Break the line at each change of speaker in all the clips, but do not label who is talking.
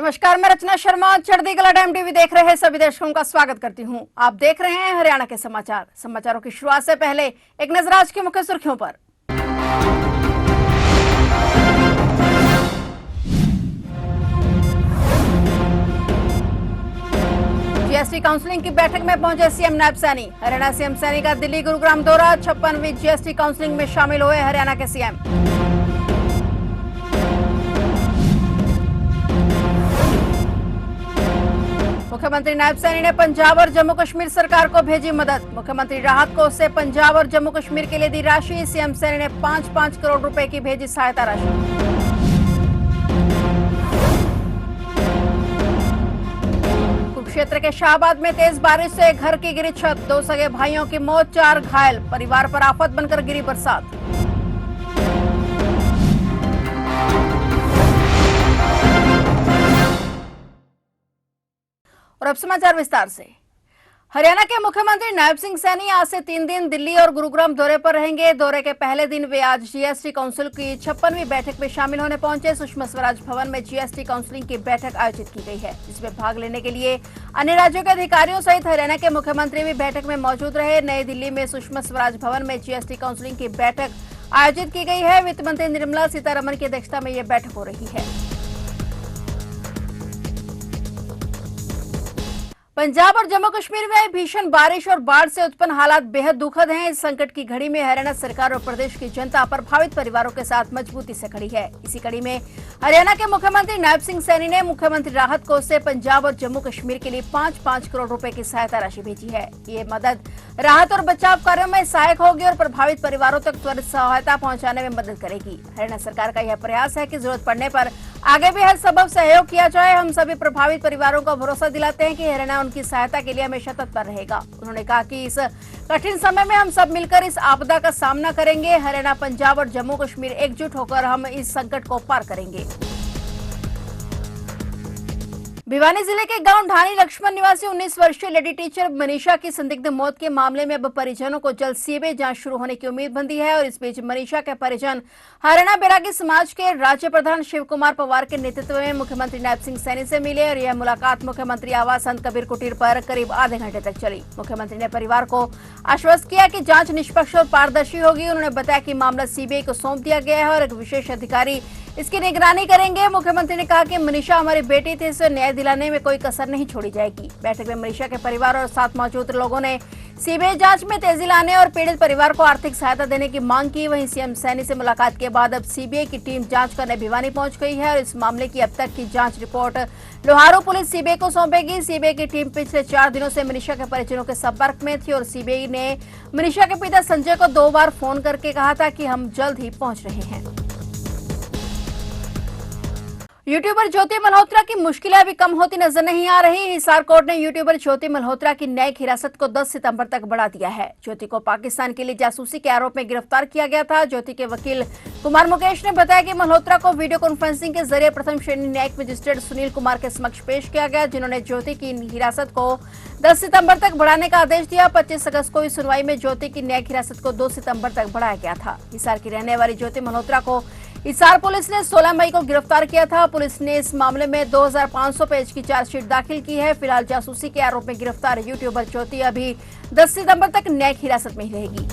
नमस्कार, मैं रचना शर्मा चढ़ती कला टाइम टीवी देख रहे सभी दर्शकों का स्वागत करती हूं। आप देख रहे हैं हरियाणा के समाचार। समाचारों की शुरुआत से पहले एक नजर आज की मुख्य सुर्खियों पर। जीएसटी काउंसिलिंग की बैठक में पहुंचे सीएम नायब सैनी। हरियाणा सीएम सैनी का दिल्ली गुरुग्राम दौरा। 56वीं जीएसटी काउंसिलिंग में शामिल हुए हरियाणा के सीएम। मुख्यमंत्री नायब सैनी ने पंजाब और जम्मू कश्मीर सरकार को भेजी मदद। मुख्यमंत्री राहत कोष से पंजाब और जम्मू कश्मीर के लिए दी राशि। सीएम सैनी ने 5-5 करोड़ रुपए की भेजी सहायता राशि। कुरुक्षेत्र के शाहबाद में तेज बारिश से घर की गिरी छत। 2 सगे भाइयों की मौत, 4 घायल। परिवार पर आफत बनकर गिरी बरसात। और अब समाचार विस्तार से। हरियाणा के मुख्यमंत्री नायब सिंह सैनी आज से 3 दिन दिल्ली और गुरुग्राम दौरे पर रहेंगे। दौरे के पहले दिन वे आज जीएसटी काउंसिल की 56वीं बैठक में शामिल होने पहुंचे। सुषमा स्वराज भवन में जीएसटी काउंसिलिंग की बैठक आयोजित की गई है, जिसमें भाग लेने के लिए अन्य राज्यों के अधिकारियों सहित हरियाणा के मुख्यमंत्री भी बैठक में मौजूद रहे। नई दिल्ली में सुषमा स्वराज भवन में जीएसटी काउंसिलिंग की बैठक आयोजित की गई है। वित्त मंत्री निर्मला सीतारमण की अध्यक्षता में यह बैठक हो रही है। पंजाब और जम्मू कश्मीर में भीषण बारिश और बाढ़ से उत्पन्न हालात बेहद दुखद हैं। इस संकट की घड़ी में हरियाणा सरकार और प्रदेश की जनता प्रभावित परिवारों के साथ मजबूती से खड़ी है। इसी कड़ी में हरियाणा के मुख्यमंत्री नायब सिंह सैनी ने मुख्यमंत्री राहत कोष से पंजाब और जम्मू कश्मीर के लिए 5-5 करोड़ रुपए की सहायता राशि भेजी है। ये मदद राहत और बचाव कार्यों में सहायक होगी और प्रभावित परिवारों तक त्वरित सहायता पहुंचाने में मदद करेगी। हरियाणा सरकार का यह प्रयास है कि जरूरत पड़ने पर आगे भी हर संभव सहयोग किया जाए। हम सभी प्रभावित परिवारों को भरोसा दिलाते हैं कि हरियाणा उनकी सहायता के लिए हमेशा तत्पर रहेगा। उन्होंने कहा कि इस कठिन समय में हम सब मिलकर इस आपदा का सामना करेंगे। हरियाणा, पंजाब और जम्मू कश्मीर एकजुट होकर हम इस संकट को पार करेंगे। भिवानी जिले के गांव ढानी लक्ष्मण निवासी 19 वर्षीय लेडी टीचर मनीषा की संदिग्ध मौत के मामले में अब परिजनों को जल्द सीबीआई जांच शुरू होने की उम्मीद बंधी है। और इस बीच मनीषा के परिजन हरियाणा बैरागी समाज के राज्य प्रधान शिव कुमार पवार के नेतृत्व में मुख्यमंत्री नायब सिंह सैनी से मिले और यह मुलाकात मुख्यमंत्री आवास संत कबीर कुटीर पर करीब आधे घंटे तक चली। मुख्यमंत्री ने परिवार को आश्वस्त किया कि जांच निष्पक्ष और पारदर्शी होगी। उन्होंने बताया कि मामला सीबीआई को सौंप दिया गया है और एक विशेष अधिकारी इसकी निगरानी करेंगे। मुख्यमंत्री ने कहा कि मनीषा हमारी बेटी थी, इसे न्याय दिलाने में कोई कसर नहीं छोड़ी जाएगी। बैठक में मनीषा के परिवार और साथ मौजूद लोगों ने सीबीआई जांच में तेजी लाने और पीड़ित परिवार को आर्थिक सहायता देने की मांग की। वहीं सीएम सैनी से मुलाकात के बाद अब सीबीआई की टीम जांच करने भिवानी पहुंच गई है और इस मामले की अब तक की जांच रिपोर्ट लोहारू पुलिस सीबीआई को सौंपेगी। सीबीआई की टीम पिछले 4 दिनों से मनीषा के परिजनों के संपर्क में थी और सीबीआई ने मनीषा के पिता संजय को 2 बार फोन करके कहा था कि हम जल्द ही पहुंच रहे हैं। यूट्यूबर ज्योति मल्होत्रा की मुश्किलें अभी कम होती नजर नहीं आ रही। हिसार कोर्ट ने यूट्यूबर ज्योति मल्होत्रा की न्यायिक हिरासत को 10 सितंबर तक बढ़ा दिया है। ज्योति को पाकिस्तान के लिए जासूसी के आरोप में गिरफ्तार किया गया था। ज्योति के वकील कुमार मुकेश ने बताया कि मल्होत्रा को वीडियो कॉन्फ्रेंसिंग के जरिए प्रथम श्रेणी न्यायिक मजिस्ट्रेट सुनील कुमार के समक्ष पेश किया गया, जिन्होंने ज्योति की हिरासत को 10 सितंबर तक बढ़ाने का आदेश दिया। 25 अगस्त को इस सुनवाई में ज्योति की न्यायिक हिरासत को 2 सितंबर तक बढ़ाया गया था। हिसार की रहने वाली ज्योति मल्होत्रा को हिसार पुलिस ने 16 मई को गिरफ्तार किया था। पुलिस ने इस मामले में 2500 पेज की चार्जशीट दाखिल की है। फिलहाल जासूसी के आरोप में गिरफ्तार यूट्यूबर ज्योति अभी 10 सितंबर तक न्यायिक हिरासत में ही रहेगी।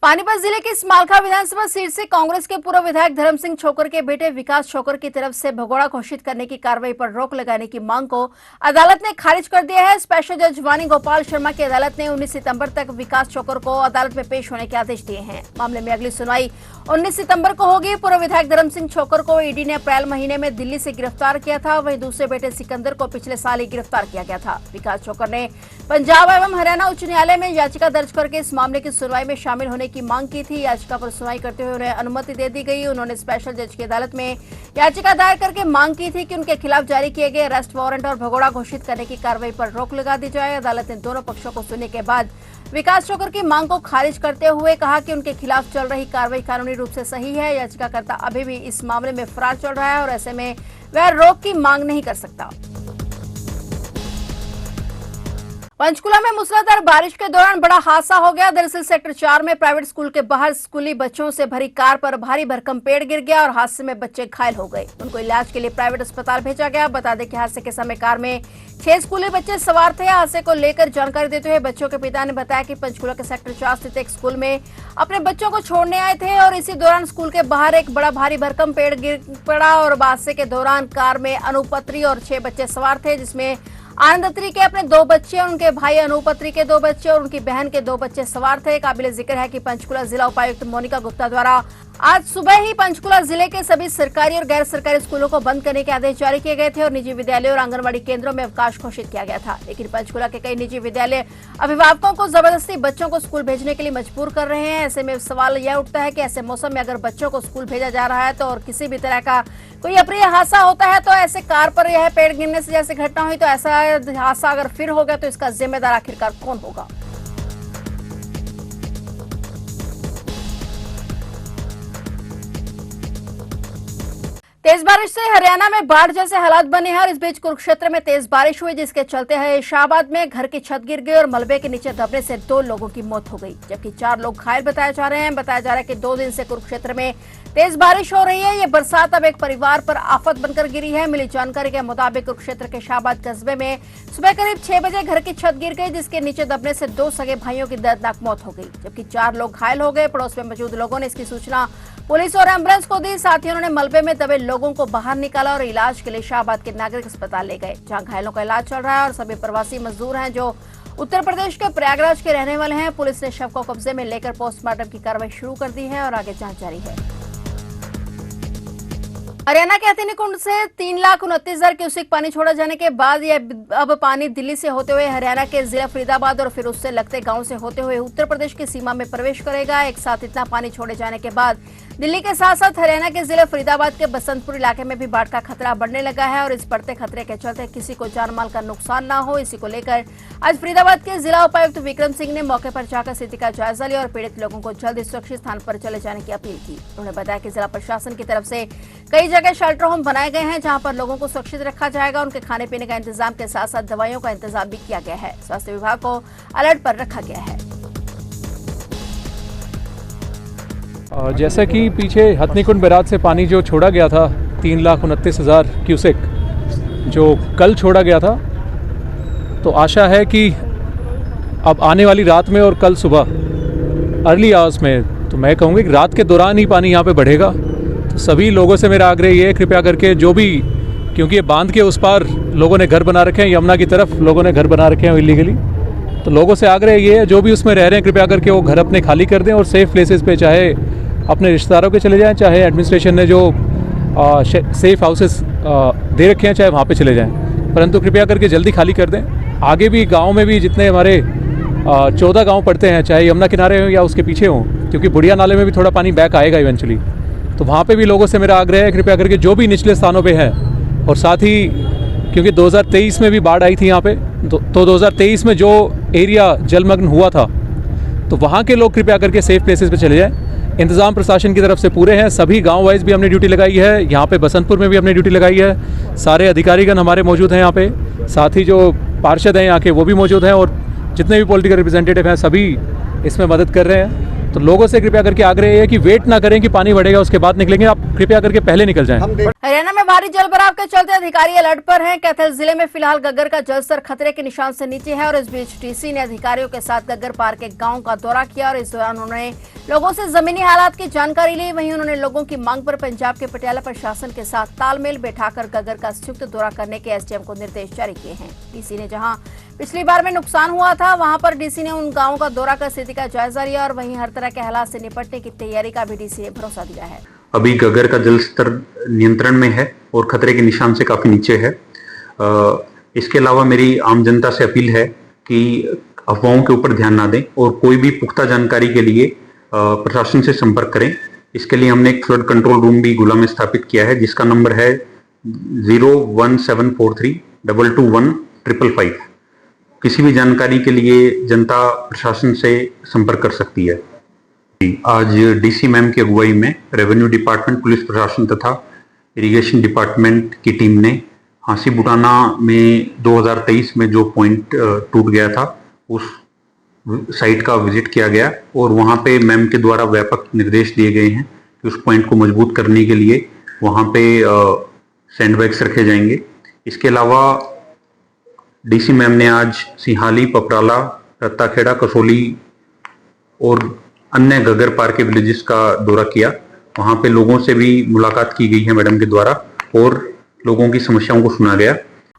पानीपत जिले की स्मालखा विधानसभा सीट से कांग्रेस के पूर्व विधायक धर्म सिंह छोकर के बेटे विकास छोकर की तरफ से भगोड़ा घोषित करने की कार्रवाई पर रोक लगाने की मांग को अदालत ने खारिज कर दिया है। स्पेशल जज वानी गोपाल शर्मा की अदालत ने 19 सितंबर तक विकास छोकर को अदालत में पेश होने के आदेश दिए हैं। मामले में अगली सुनवाई 19 सितंबर को होगी। पूर्व विधायक धर्म सिंह छोकर को ईडी ने अप्रैल महीने में दिल्ली से गिरफ्तार किया था। वहीं दूसरे बेटे सिकंदर को पिछले साल ही गिरफ्तार किया गया था। विकास छोकर ने पंजाब एवं हरियाणा उच्च न्यायालय में याचिका दर्ज करके इस मामले की सुनवाई में शामिल होने की मांग की थी। याचिका पर सुनवाई करते हुए उन्हें अनुमति दे दी गई। उन्होंने स्पेशल जज की अदालत में याचिका दायर करके मांग की थी कि उनके खिलाफ जारी किए गए अरेस्ट वारंट और भगोड़ा घोषित करने की कार्रवाई पर रोक लगा दी जाए। अदालत ने दोनों पक्षों को सुनने के बाद विकास छोकर की मांग को खारिज करते हुए कहा कि उनके खिलाफ चल रही कार्रवाई कानूनी रूप से सही है। याचिकाकर्ता अभी भी इस मामले में फरार चल रहा है और ऐसे में वह रोक की मांग नहीं कर सकता। पंचकुला में मूसलाधार बारिश के दौरान बड़ा हादसा हो गया। दरअसल सेक्टर 4 में प्राइवेट स्कूल के बाहर स्कूली बच्चों से भरी कार पर भारी भरकम पेड़ गिर गया और हादसे में बच्चे घायल हो गए। उनको इलाज के लिए प्राइवेट अस्पताल भेजा गया। बता दें कि हादसे के समय कार में 6 स्कूली बच्चे सवार थे। हादसे को लेकर जानकारी देते हुए बच्चों के पिता ने बताया कि पंचकुला के सेक्टर 4 स्थित एक स्कूल में अपने बच्चों को छोड़ने आए थे और इसी दौरान स्कूल के बाहर एक बड़ा भारी भरकम पेड़ गिर पड़ा और हादसे के दौरान कार में अनुपत्री और 6 बच्चे सवार थे, जिसमें आनंदत्री के अपने 2 बच्चे, उनके भाई अनुपत्री के 2 बच्चे और उनकी बहन के 2 बच्चे सवार थे। काबिले जिक्र है कि पंचकुला जिला उपायुक्त मोनिका गुप्ता द्वारा आज सुबह ही पंचकुला जिले के सभी सरकारी और गैर सरकारी स्कूलों को बंद करने के आदेश जारी किए गए थे और निजी विद्यालयों और आंगनबाड़ी केंद्रों में अवकाश घोषित किया गया था। लेकिन पंचकुला के कई निजी विद्यालय अभिभावकों को जबरदस्ती बच्चों को स्कूल भेजने के लिए मजबूर कर रहे हैं। ऐसे में सवाल यह उठता है कि ऐसे मौसम में अगर बच्चों को स्कूल भेजा जा रहा है तो और किसी भी तरह का कोई अप्रिय हादसा होता है तो ऐसे कार पर यह पेड़ गिरने से जैसे घटना हुई तो ऐसा हादसा अगर फिर हो गया तो इसका जिम्मेदार आखिरकार कौन होगा। तेज बारिश से हरियाणा में बाढ़ जैसे हालात बने हैं और इस बीच कुरुक्षेत्र में तेज बारिश हुई, जिसके चलते शाहबाद में घर की छत गिर गई और मलबे के नीचे दबने से 2 लोगों की मौत हो गई, जबकि 4 लोग घायल बताए जा रहे हैं। बताया जा रहा है कि 2 दिन से कुरुक्षेत्र में तेज बारिश हो रही है। ये बरसात अब एक परिवार पर आफत बनकर गिरी है। मिली जानकारी के मुताबिक कुरुक्षेत्र के शाहबाद कस्बे में सुबह करीब 6 बजे घर की छत गिर गई, जिसके नीचे दबने से 2 सगे भाइयों की दर्दनाक मौत हो गई, जबकि 4 लोग घायल हो गए। पड़ोस में मौजूद लोगों ने इसकी सूचना पुलिस और एम्बुलेंस को दी। साथ ही उन्होंने मलबे में दबे लोगों को बाहर निकाला और इलाज के लिए शाहबाद के नागरिक अस्पताल ले गए, जहां घायलों का इलाज चल रहा है और सभी प्रवासी मजदूर हैं जो उत्तर प्रदेश के प्रयागराज के रहने वाले हैं। पुलिस ने शव को कब्जे में लेकर पोस्टमार्टम की कार्रवाई शुरू कर दी है और आगे जांच जारी है। हरियाणा के हथिनीकुंड से 3,29,000 क्यूसेक पानी छोड़ा जाने के बाद यह अब पानी दिल्ली से होते हुए हरियाणा के जिला फरीदाबाद और फिर उससे लगते गांव से होते हुए उत्तर प्रदेश की सीमा में प्रवेश करेगा। एक साथ इतना पानी छोड़े जाने के बाद दिल्ली के साथ साथ हरियाणा के जिले फरीदाबाद के बसंतपुर इलाके में भी बाढ़ का खतरा बढ़ने लगा है और इस बढ़ते खतरे के चलते किसी को जान माल का नुकसान न हो, इसी को लेकर आज फरीदाबाद के जिला उपायुक्त विक्रम सिंह ने मौके पर जाकर स्थिति का जायजा लिया और पीड़ित लोगों को जल्द सुरक्षित स्थान पर चले जाने की अपील की। उन्होंने बताया कि जिला प्रशासन की तरफ से कई जगह शेल्टर होम बनाए गए हैं, जहां पर लोगों को सुरक्षित रखा जाएगा। उनके खाने पीने का इंतजाम के साथ साथ दवाइयों का इंतजाम भी किया गया है। स्वास्थ्य विभाग को अलर्ट पर रखा गया है।
जैसा कि पीछे हथनीकुंड बैराज से पानी जो छोड़ा गया था 3,29,000 क्यूसेक जो कल छोड़ा गया था, तो आशा है कि अब आने वाली रात में और कल सुबह अर्ली आवर्स में, तो मैं कहूँगी कि रात के दौरान ही पानी यहाँ पे बढ़ेगा। तो सभी लोगों से मेरा आग्रह ये है, कृपया करके जो भी, क्योंकि ये बांध के उस पार लोगों ने घर बना रखे हैं, यमुना की तरफ लोगों ने घर बना रखे हैं इलीगली, तो लोगों से आग्रह ये है जो भी उसमें रह रहे हैं कृपया करके वो घर अपने खाली कर दें और सेफ़ प्लेसेस पे, चाहे अपने रिश्तेदारों के चले जाएं, चाहे एडमिनिस्ट्रेशन ने जो सेफ़ हाउसेस दे रखे हैं चाहे वहाँ पे चले जाएं, परंतु कृपया करके जल्दी खाली कर दें। आगे भी गांव में भी जितने हमारे 14 गांव पड़ते हैं, चाहे यमुना किनारे हों या उसके पीछे हों, क्योंकि बुढ़िया नाले में भी थोड़ा पानी बैक आएगा इवेंचुअली, तो वहाँ पे भी लोगों से मेरा आग्रह है कृपया करके जो भी निचले स्थानों पे हैं, और साथ ही क्योंकि 2023 में भी बाढ़ आई थी यहाँ पे, तो 2023 में जो एरिया जलमग्न हुआ था, तो वहाँ के लोग कृपया करके सेफ़ प्लेसेस पे चले जाएँ। इंतज़ाम प्रशासन की तरफ से पूरे हैं, सभी गांव वाइज भी हमने ड्यूटी लगाई है, यहाँ पे बसंतपुर में भी हमने ड्यूटी लगाई है, सारे अधिकारीगण हमारे मौजूद हैं यहाँ पे, साथ ही जो पार्षद हैं यहाँ के वो भी मौजूद हैं और जितने भी पॉलिटिकल रिप्रेजेंटेटिव हैं सभी इसमें मदद कर रहे हैं। तो लोगों से कृपया करके आग्रह है कि वेट ना करें कि पानी बढ़ेगा उसके बाद निकलेंगे, आप कृपया करके पहले निकल जाएं।
हरियाणा में भारी जलभराव के चलते अधिकारी अलर्ट पर हैं। कैथल जिले में फिलहाल गग्गर का जलस्तर खतरे के निशान से नीचे है और इस बीच डीसी ने अधिकारियों के साथ गग्गर पार के गांव का दौरा किया और इस दौरान उन्होंने लोगों से जमीनी हालात की जानकारी ली। वहीं उन्होंने लोगों की मांग पर पंजाब के पटियाला प्रशासन के साथ तालमेल बैठाकर गग्गर का संयुक्त दौरा करने के एसडीएम को निर्देश जारी किए हैं। डीसी ने जहां पिछली बार में नुकसान हुआ था, वहां पर डीसी ने उन गांवों का दौरा कर स्थिति का जायजा लिया और वहीं हर तरह के हालात से निपटने की तैयारी का भी डीसी ने भरोसा दिया है।
अभी गग्गर का जल स्तर नियंत्रण में है और खतरे के निशान से काफी नीचे है। इसके अलावा मेरी आम जनता से अपील है कि अफवाहों के ऊपर ध्यान ना दें और कोई भी पुख्ता जानकारी के लिए प्रशासन से संपर्क करें। इसके लिए हमने एक फ्लड कंट्रोल रूम भी गुला में स्थापित किया है, जिसका नंबर है 01743221555। किसी भी जानकारी के लिए जनता प्रशासन से संपर्क कर सकती है। आज डीसी मैम की अगुवाई में रेवेन्यू डिपार्टमेंट, पुलिस प्रशासन तथा इरिगेशन डिपार्टमेंट की टीम ने हांसी बुटाना में 2023 में जो पॉइंट टूट गया था उस साइट का विजिट किया गया और वहां पे मैम के द्वारा व्यापक निर्देश दिए गए हैं कि उस पॉइंट को मजबूत करने के लिए वहां पे सैंडबैग्स रखे जाएंगे। इसके अलावा डीसी मैम ने आज सिंहाली, पपराला, रत्ताखेड़ा, कसोली और अन्य गगर पार के विलेजेस का दौरा किया। वहां पे लोगों से भी मुलाकात की गई है मैडम के द्वारा और लोगों की समस्याओं को सुना गया।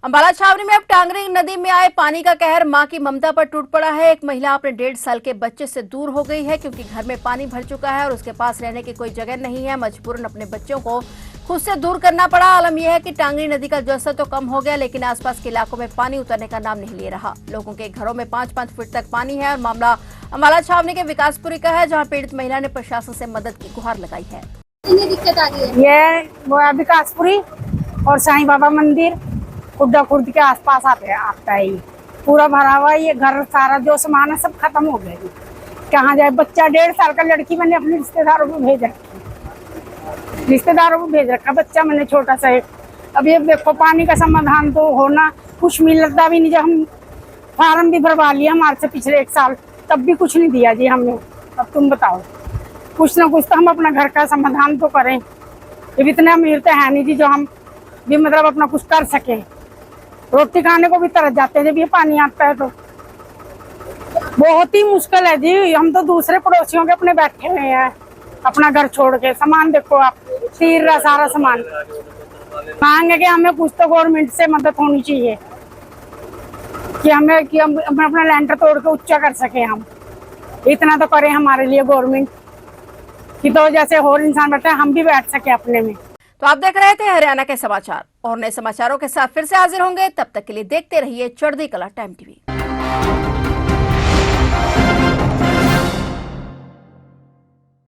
अंबाला छावनी में अब टांगरी नदी में आए पानी का कहर मां की ममता पर टूट पड़ा है। एक महिला अपने 1.5 साल के बच्चे से दूर हो गई है क्योंकि घर में पानी भर चुका है और उसके पास रहने की कोई जगह नहीं है। मजबूरन अपने बच्चों को खुद से दूर करना पड़ा। आलम यह है कि टांगरी नदी का जलस्तर तो कम हो गया लेकिन आसपास के इलाकों में पानी उतरने का नाम नहीं ले रहा। लोगों के घरों में 5-5 फीट तक पानी है और मामला अंबाला छावनी के विकासपुरी का है, जहाँ पीड़ित महिला ने प्रशासन से मदद की गुहार लगाई है।
दिक्कत आ गई है ये वो विकासपुरी और साईं बाबा मंदिर खुड्डा खुर्द के आसपास आता है। ये पूरा भरा हुआ, ये घर सारा जो सामान है सब खत्म हो गया। कहाँ जाए बच्चा, 1.5 साल का लड़की मैंने अपने रिश्तेदारों को भेज रखा बच्चा मैंने छोटा सा है। अब ये देखो पानी का समाधान तो होना, कुछ मिलता भी नहीं। जब हम फार्म भी भरवा लिया हमारे से पिछले 1 साल, तब भी कुछ नहीं दिया जी हमने। अब तुम बताओ, कुछ ना कुछ तो हम अपना घर का समाधान तो करें। ये इतने अमीर तो है नहीं जी जो हम भी मतलब अपना कुछ कर सके। रोटी खाने को भी तरस जाते हैं जब ये पानी आता है तो बहुत ही मुश्किल है जी। हम तो दूसरे पड़ोसियों के अपने बैठे हुए हैं, अपना घर छोड़ के। सामान देखो आप, तीर रहा सारा सामान। मांगे कि हमें कुछ तो गवर्नमेंट से मदद होनी चाहिए कि हम अपना लैंटर तोड़ के ऊंचा कर सके। हम इतना तो करें हमारे लिए गवर्नमेंट कि तो जैसे और इंसान बैठे हम भी बैठ सके अपने में।
तो आप देख रहे थे हरियाणा के समाचार और नए समाचारों के साथ फिर से हाजिर होंगे। तब तक के लिए देखते रहिए चढ़ती कला टाइम टीवी।